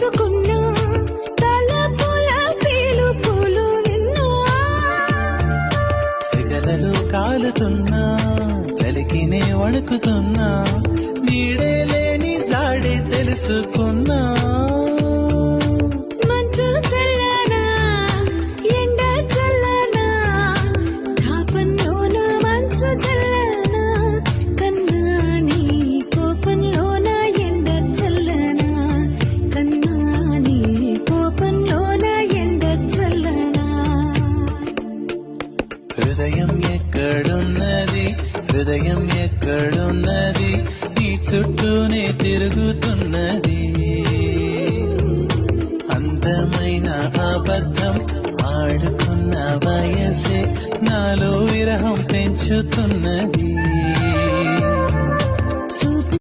దోచుకున్నా తలపుల పిలుపులు విన్నా సెగలలో కాలుతున్నా చలికినే వణుకుతున్నా నీడే లేని జాడే తెలుసుకున్నా మంచు చల్లనా ఎండ చల్లనా తాపంలోన మంచు చల్లనా కన్నా నీ కోపంలోన ఎండ చల్లనా కన్నా నీ కోపంలోన ఎండ చల్లనా హృదయం ఎక్కడున్నది హృదయం ఎక్కడున్నది నీ చుట్టూనే తిరుగుతున్నది అందమైన అబద్ధం ఆడుకున్న వయసే నాలో విరహం పెంచుతున్నది